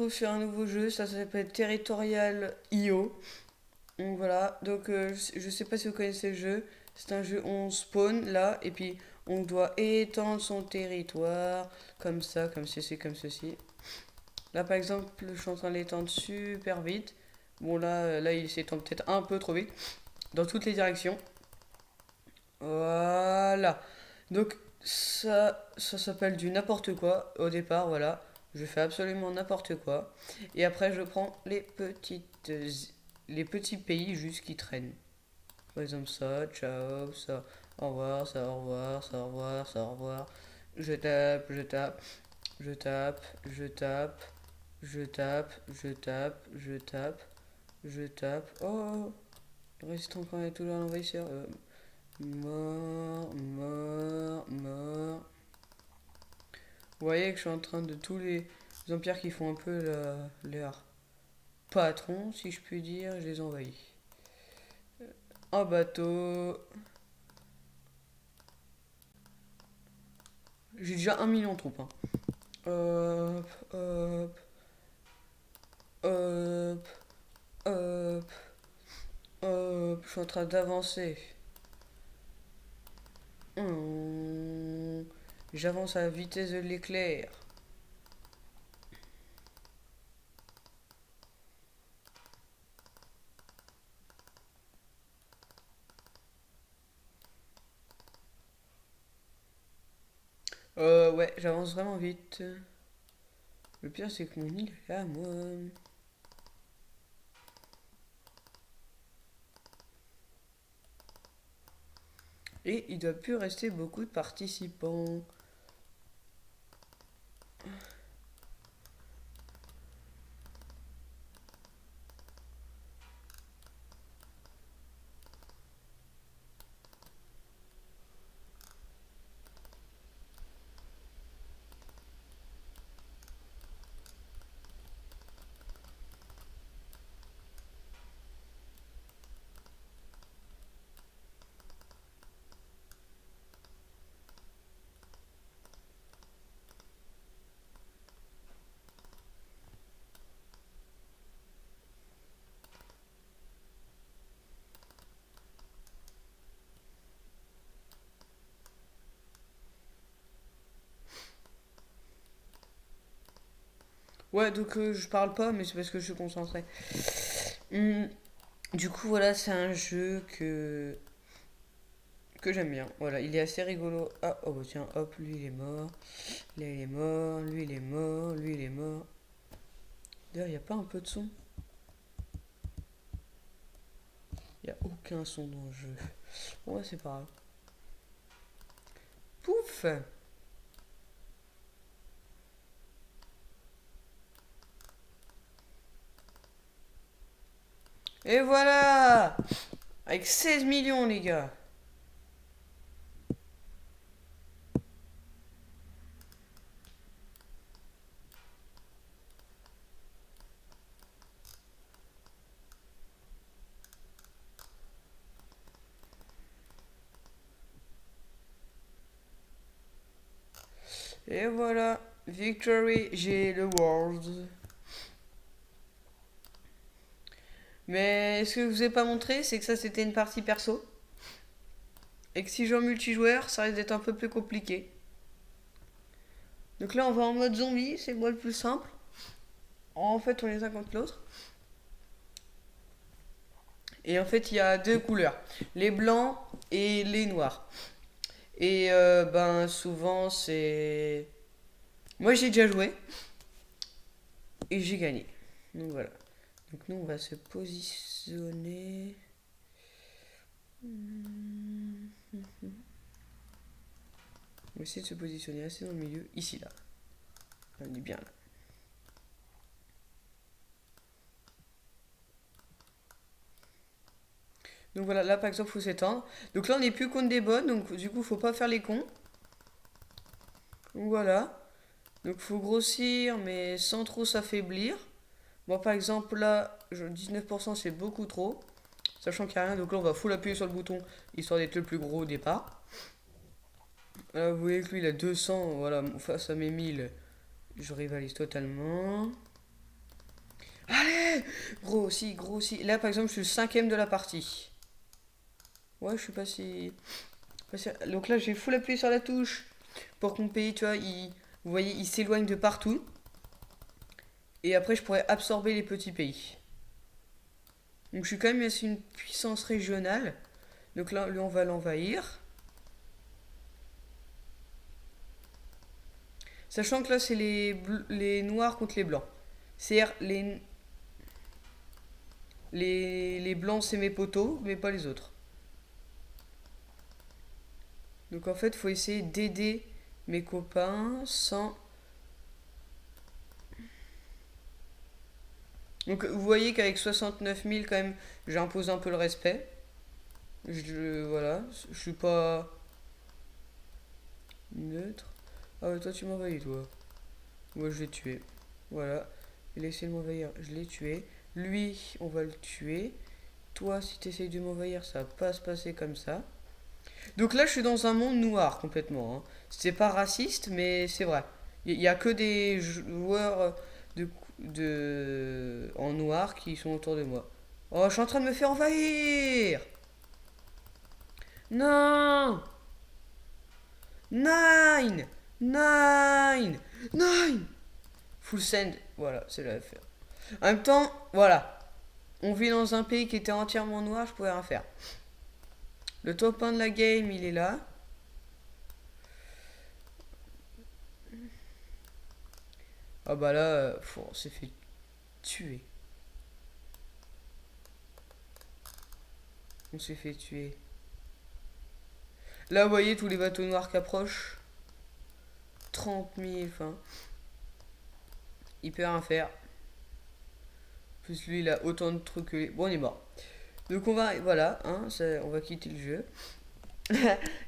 retrouve sur un nouveau jeu, ça s'appelle Territorial IO. Donc voilà, donc je sais pas si vous connaissez le jeu. C'est un jeu où on spawn là, et puis on doit étendre son territoire, comme ça, comme ceci, comme ceci. Là par exemple, je suis en train de l'étendre super vite. Bon là il s'étend peut-être un peu trop vite, dans toutes les directions. Voilà. Donc ça s'appelle du n'importe quoi au départ, voilà. Je fais absolument n'importe quoi. Et après je prends les petits pays juste qui traînent. Par exemple ça, ciao, ça, au revoir, ça, au revoir, ça, au revoir, ça, au revoir. Je tape, je tape, je tape, je tape, je tape, je tape, je tape, je tape. Oh, le résistant quand même est toujours l'envahisseur. Mort, mort, mort. Vous voyez que je suis en train de tous les empires qui font un peu leur patron, si je puis dire, je les envahis. En bateau. J'ai déjà 1 million de troupes. Hein. Hop, hop, hop, hop, hop. Je suis en train d'avancer. J'avance à la vitesse de l'éclair. Ouais, j'avance vraiment vite. Le pire, c'est que mon île est là, moi. Et il doit plus rester beaucoup de participants. Ouais, donc je parle pas, mais c'est parce que je suis concentré. Hum, du coup, voilà, c'est un jeu que j'aime bien. Voilà, il est assez rigolo. Ah, oh bah tiens, hop, lui il est mort. Là il est mort, lui il est mort, lui il est mort. D'ailleurs, il n'y a pas un peu de son. Il n'y a aucun son dans le jeu. Ouais, c'est pas grave. Pouf. Et voilà. Avec 16 millions, les gars. Et voilà. Victory, j'ai le world. Mais ce que je vous ai pas montré, c'est que ça c'était une partie perso. Et que si je joue en multijoueur, ça risque d'être un peu plus compliqué. Donc là, on va en mode zombie, c'est moi le plus simple. En fait, on est un contre l'autre. Et en fait, il y a deux couleurs, les blancs et les noirs. Et ben souvent, c'est. Moi, j'ai déjà joué et j'ai gagné. Donc voilà. Donc nous, on va se positionner. On va essayer de se positionner assez dans le milieu, ici là. On est bien là. Donc voilà, là par exemple, il faut s'étendre. Donc là, on n'est plus contre des bots, donc du coup, faut pas faire les cons. Donc voilà. Donc faut grossir, mais sans trop s'affaiblir. Moi par exemple, là, 19% c'est beaucoup trop. Sachant qu'il n'y a rien, donc là, on va full appuyer sur le bouton, histoire d'être le plus gros au départ. Là, vous voyez que lui, il a 200, voilà, face à mes 1000, je rivalise totalement. Allez! Gros aussi, gros aussi. Là, par exemple, je suis le cinquième de la partie. Ouais, je suis Donc là, j'ai full appuyé sur la touche pour que mon pays, tu vois, vous voyez, il s'éloigne de partout. Et après, je pourrais absorber les petits pays. Donc je suis quand même assez une puissance régionale. Donc là, lui, on va l'envahir. Sachant que là, c'est les noirs contre les blancs. C'est-à-dire, les blancs, c'est mes potos, mais pas les autres. Donc en fait, il faut essayer d'aider mes copains sans... Donc vous voyez qu'avec 69 000, quand même, j'impose un peu le respect. Voilà, je suis pas neutre. Ah ouais, toi tu m'envahis, toi. Moi je l'ai tué. Voilà. Il a essayé de m'envahir, je l'ai tué. Lui, on va le tuer. Toi, si tu essayes de m'envahir, ça va pas se passer comme ça. Donc là, je suis dans un monde noir complètement, hein. C'est pas raciste, mais c'est vrai. Il y a que des joueurs en noir qui sont autour de moi. Oh, je suis en train de me faire envahir! Non! Nine! Nine! Nine! Full send, voilà, c'est l'affaire. En même temps, voilà. On vit dans un pays qui était entièrement noir, je pouvais rien faire. Le top 1 de la game, il est là. Ah bah là, on s'est fait tuer. On s'est fait tuer. Là, vous voyez tous les bateaux noirs qui approchent. 30 000, enfin. Il peut rien faire. Plus lui, il a autant de trucs que... Bon, on est mort. Donc on va... Voilà, hein, on va quitter le jeu.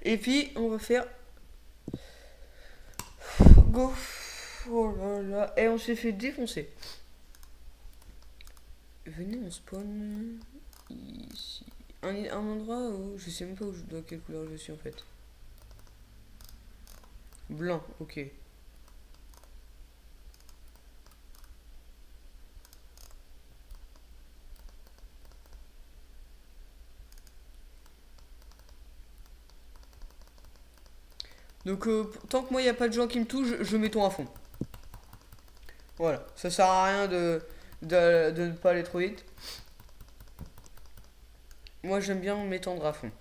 Et puis, on va faire... Go. Oh là là. Et on s'est fait défoncer. Venez, on spawn... Ici. Un endroit où... Je sais même pas dans quelle couleur je suis, en fait. Blanc, ok. Donc, tant que moi, il n'y a pas de gens qui me touchent, je mets tout à fond. Voilà. Ça sert à rien de ne pas aller trop vite. Moi, j'aime bien m'étendre à fond.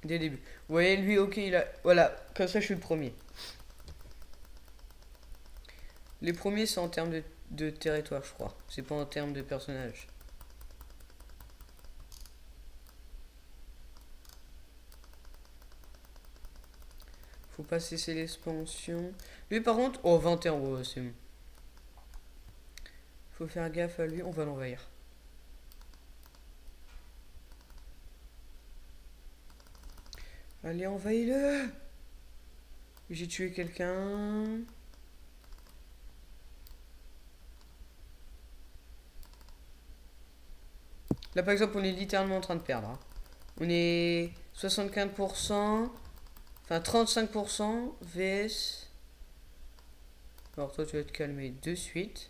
Dès le début. Vous voyez, lui, ok, il a... Voilà, comme ça, je suis le premier. Les premiers, c'est en termes de territoire, je crois. C'est pas en termes de personnage. Faut pas cesser l'expansion. Lui, par contre... Oh, 21, ouais, c'est bon. Faut faire gaffe à lui, on va l'envahir. Allez, envahis-le! J'ai tué quelqu'un. Là, par exemple, on est littéralement en train de perdre, hein. On est 75%. Enfin, 35% VS. Alors, toi, tu vas te calmer de suite.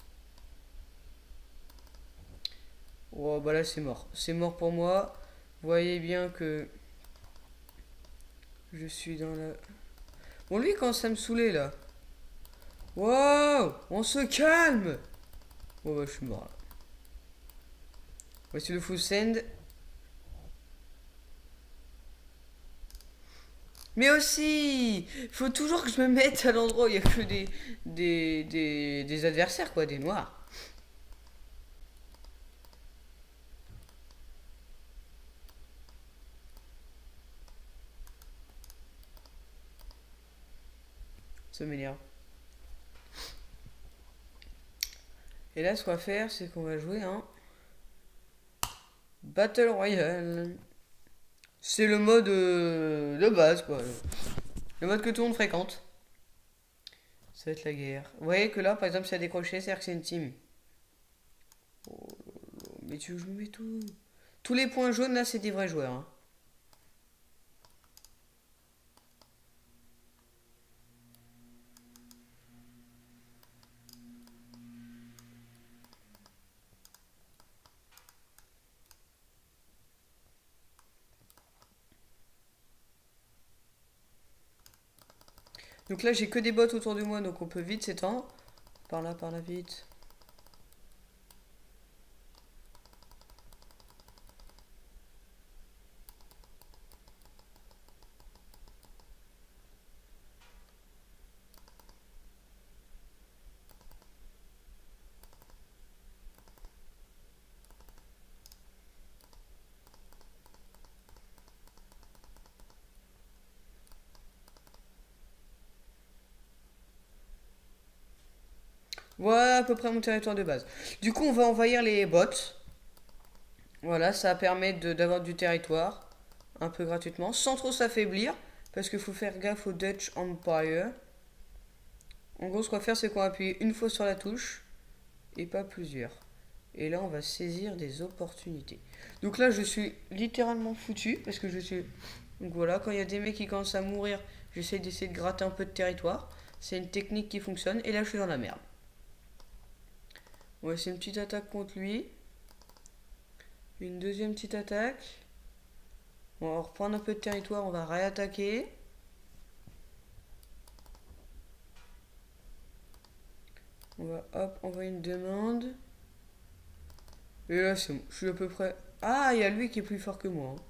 Oh, bah là, c'est mort. C'est mort pour moi. Vous voyez bien que je suis dans la... Bon, lui, quand ça me saoulait, là. Wow! On se calme! Oh, bah, je suis mort, là. Voici le full send. Mais aussi, faut toujours que je me mette à l'endroit où il n'y a que des adversaires, quoi, des noirs. Ça m'énerve. Et là, ce qu'on va faire, c'est qu'on va jouer un Battle Royale. C'est le mode de base, quoi. Le mode que tout le monde fréquente. Ça va être la guerre. Vous voyez que là, par exemple, si a décroché, c'est-à-dire que c'est une team. Oh là là, mais tu veux que je me mets tout? Tous les points jaunes, là, c'est des vrais joueurs, hein. Donc là, j'ai que des bots autour de moi, donc on peut vite s'étendre. Par là, vite. Voilà à peu près mon territoire de base. Du coup, on va envahir les bots. Voilà, ça permet d'avoir du territoire, un peu gratuitement, sans trop s'affaiblir, parce qu'il faut faire gaffe au Dutch Empire. En gros, ce qu'on va faire, c'est qu'on va appuyer une fois sur la touche, et pas plusieurs. Et là, on va saisir des opportunités. Donc là, je suis littéralement foutu, parce que je suis... Donc voilà, quand il y a des mecs qui commencent à mourir, j'essaie d'essayer de gratter un peu de territoire. C'est une technique qui fonctionne, et là, je suis dans la merde. On va essayer une petite attaque contre lui. Une deuxième petite attaque. On va reprendre un peu de territoire, on va réattaquer. On va hop, envoyer une demande. Et là c'est bon, je suis à peu près... Ah, il y a lui qui est plus fort que moi. Hein.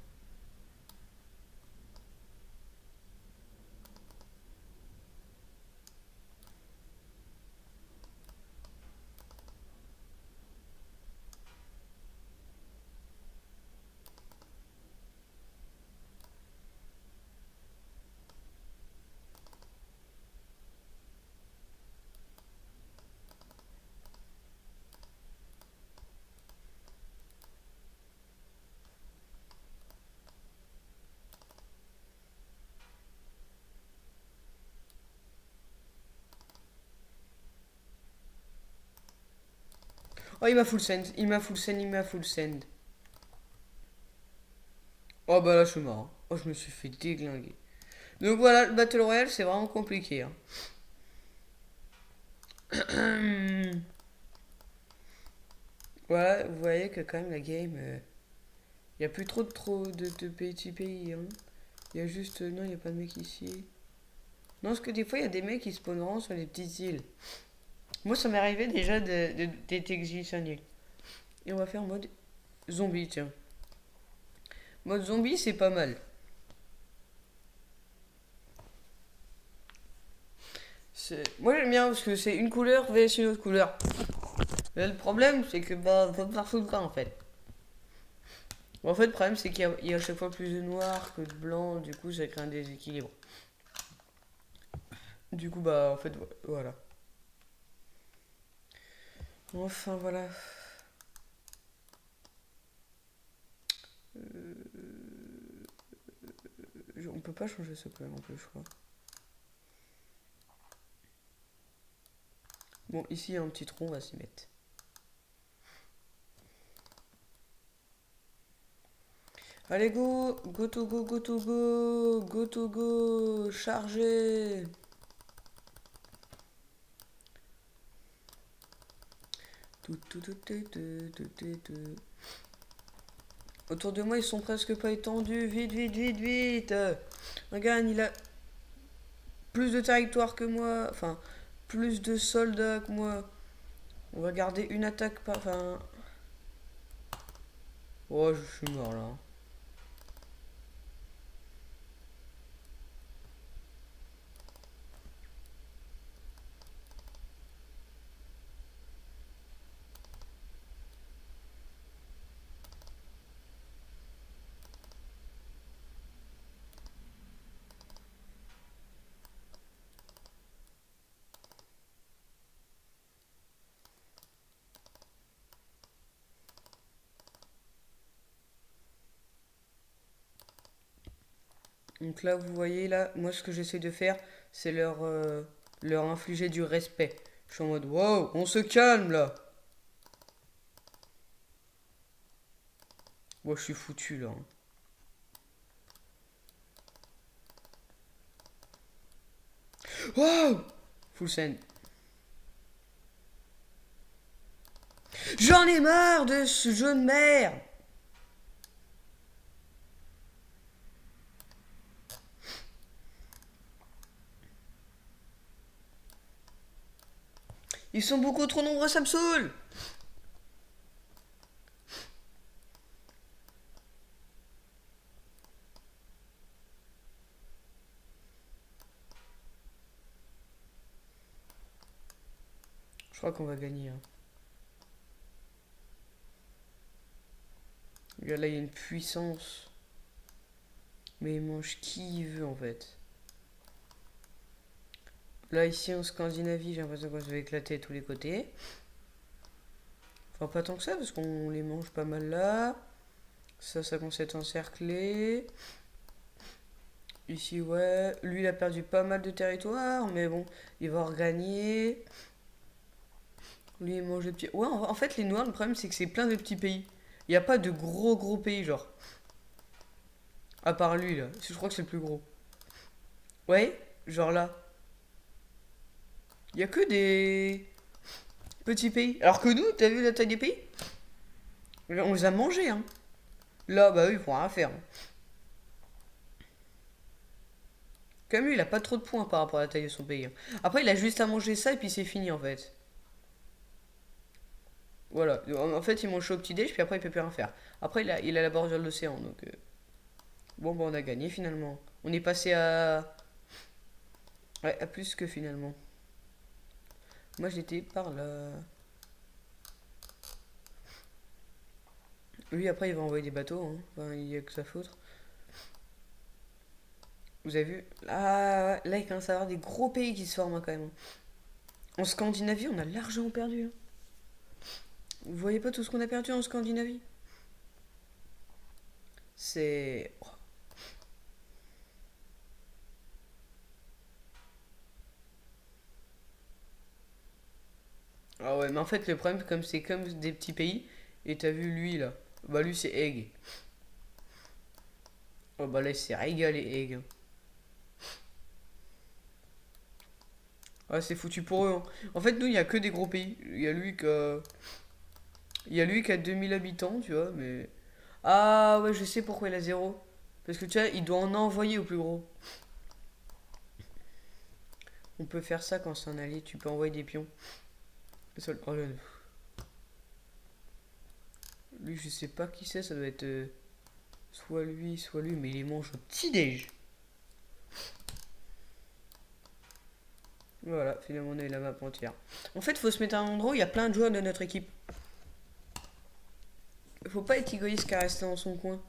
Oh, il m'a full send, il m'a full send, il m'a full send. Oh bah là je suis mort. Hein. Oh, je me suis fait déglinguer. Donc voilà, le Battle Royale c'est vraiment compliqué. Hein. Voilà, vous voyez que quand même la game... Il n'y a plus trop de petits pays. Hein. Il y a juste... non, il n'y a pas de mec ici. Non, parce que des fois il y a des mecs qui spawneront sur les petites îles. Moi ça m'est arrivé déjà d'être exilé. Et on va faire mode zombie, tiens. Mode zombie, c'est pas mal. Moi j'aime bien parce que c'est une couleur vs une autre couleur. Mais le problème, c'est que bah, faut faire tout le temps en fait. Bon, en fait, le problème, c'est qu'il y a à chaque fois plus de noir que de blanc, du coup, ça crée un déséquilibre. Du coup, bah, en fait, voilà. Enfin, voilà. On peut pas changer ce couleur en plus, je crois. Bon, ici, il y a un petit trou, on va s'y mettre. Allez, go! Go to go, go to go! Go to go! Chargez! Autour de moi, ils sont presque pas étendus. Vite, vite, vite, vite! Regarde, il a plus de territoire que moi. Enfin, plus de soldats que moi. On va garder une attaque par... Enfin... Oh, je suis mort là. Donc là, vous voyez, là, moi, ce que j'essaie de faire, c'est leur infliger du respect. Je suis en mode, wow, on se calme, là. Moi, je suis foutu, là. Hein. Wow! Full send. J'en ai marre de ce jeu de merde! Ils sont beaucoup trop nombreux, ça me saoule. Je crois qu'on va gagner. Hein. Regarde, là, il y a une puissance. Mais il mange qui il veut, en fait. Là, ici, en Scandinavie, j'ai l'impression qu'on se fait éclater de tous les côtés. Enfin, pas tant que ça, parce qu'on les mange pas mal là. Ça commence à être encerclé. Ici, ouais. Lui, il a perdu pas mal de territoire, mais bon, il va regagner. Lui, il mange des petits... Ouais, en fait, les Noirs, le problème, c'est que c'est plein de petits pays. Il n'y a pas de gros pays, genre. À part lui, là. Je crois que c'est le plus gros. Ouais, genre là. Il n'y a que des petits pays. Alors que nous, t'as vu la taille des pays? On les a mangés, hein. Là, bah oui, ils font rien faire. Comme lui, il a pas trop de points par rapport à la taille de son pays. Hein. Après, il a juste à manger ça et puis c'est fini, en fait. Voilà. En fait, il mange au petit-déj, puis après, il peut plus rien faire. Après, il a la bordure de l'océan, donc... Bon, bah, on a gagné, finalement. On est passé à... Ouais, à plus que finalement. Moi, j'étais par là. Lui, après, il va envoyer des bateaux. Hein. Enfin, il y a que ça foutre. Vous avez vu? Ah, là, il commence à y avoir des gros pays qui se forment, hein, quand même. En Scandinavie, on a largement perdu. Hein. Vous voyez pas tout ce qu'on a perdu en Scandinavie? C'est... Oh. Ah ouais, mais en fait, le problème, comme c'est comme des petits pays, et t'as vu lui, là. Bah, lui, c'est Egg. Oh, bah là, il s'est régalé, Egg. Ah, c'est foutu pour eux. Hein. En fait, nous, il y a que des gros pays. Il y a lui qui a 2000 habitants, tu vois, mais... Ah ouais, je sais pourquoi il a zéro. Parce que tu vois, il doit en envoyer au plus gros. On peut faire ça quand c'est un allié, tu peux envoyer des pions. Oh, lui, je sais pas qui c'est, ça doit être soit lui, mais il les mange au petit-déj. Voilà, finalement on a eu la map entière. En fait, faut se mettre à un endroit où il y a plein de joueurs de notre équipe. Faut pas être égoïste qu'à rester dans son coin.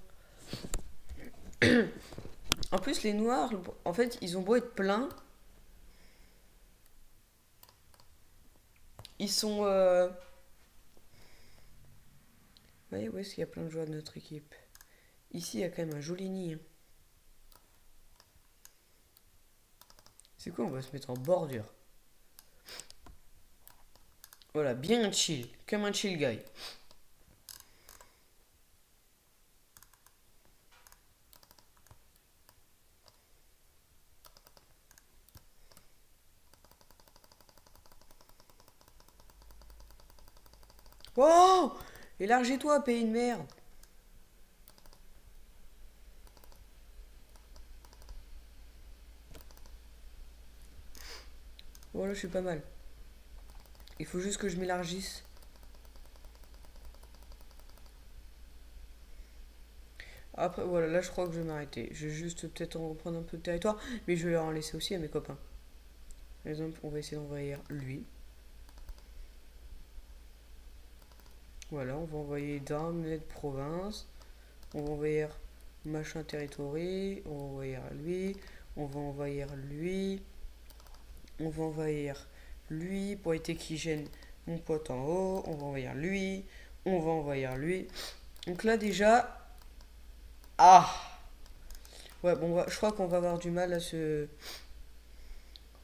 En plus, les noirs, en fait, ils ont beau être pleins. Ils sont... Vous voyez où est-ce qu'il y a plein de joueurs de notre équipe? Ici, il y a quand même un joli nid. Hein. C'est quoi? On va se mettre en bordure. Voilà, bien chill. Comme un chill guy. Oh! Élargis-toi, pays de merde. Voilà, je suis pas mal. Il faut juste que je m'élargisse. Après, voilà, là je crois que je vais m'arrêter. Je vais juste peut-être en reprendre un peu de territoire, mais je vais leur en laisser aussi à mes copains. Par exemple, on va essayer d'envahir lui. Voilà, on va envoyer Darmnet province. On va envahir machin territoire. On va envahir lui. On va envahir lui. On va envahir lui pour éviter qu'il gêne mon pote en haut. On va envahir lui. On va envahir lui. Donc là déjà... Ah! Ouais, bon, je crois qu'on va avoir du mal à se...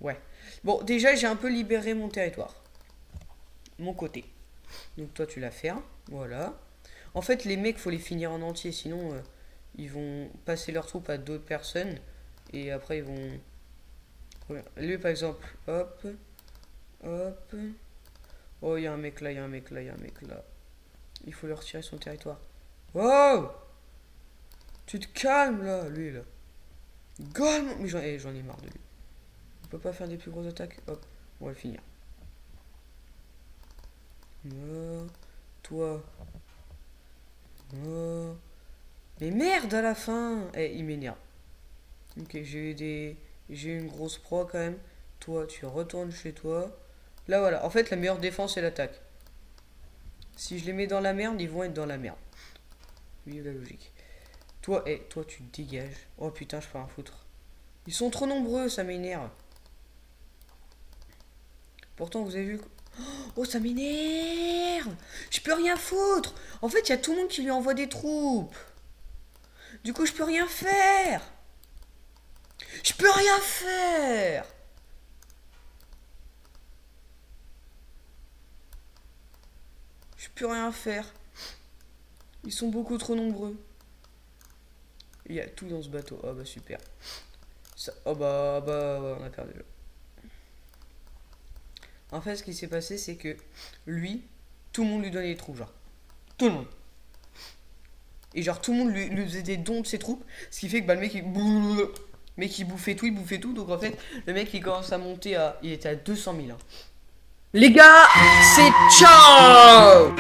Ouais. Bon, déjà, j'ai un peu libéré mon territoire. Mon côté. Donc toi, tu l'as fait. Hein. Voilà. En fait, les mecs, faut les finir en entier. Sinon, ils vont passer leur troupe à d'autres personnes. Et après, ils vont... Ouais. Lui, par exemple, hop. Hop. Oh, il y a un mec là, il y a un mec là, il y a un mec là. Il faut lui retirer son territoire. Wow! Tu te calmes là, lui là. Calme! Mais j'en ai marre de lui. On peut pas faire des plus grosses attaques. Hop, on va le finir. Oh, toi. Oh. Mais merde à la fin. Eh, il m'énerve. Ok, j'ai eu une grosse proie quand même. Toi, tu retournes chez toi. Là, voilà. En fait, la meilleure défense, c'est l'attaque. Si je les mets dans la merde, ils vont être dans la merde. Vive la logique. Toi, toi, tu te dégages. Oh putain, je peux rien foutre. Ils sont trop nombreux, ça m'énerve. Pourtant, vous avez vu. Oh, ça m'énerve. Je peux rien foutre. En fait, il y a tout le monde qui lui envoie des troupes. Du coup, je peux rien faire. Je peux rien faire. Je peux rien faire. Ils sont beaucoup trop nombreux. Il y a tout dans ce bateau. Oh bah super. Ça, oh bah ouais, on a perdu là. En fait, ce qui s'est passé, c'est que lui, tout le monde lui donnait des troupes, genre. Tout le monde. Et genre, tout le monde lui faisait des dons de ses troupes. Ce qui fait que bah, le mec, il bouffait tout, il bouffait tout. Donc en fait, le mec, il commence à monter à. Il était à 200 000. Hein. Les gars, c'est ciao!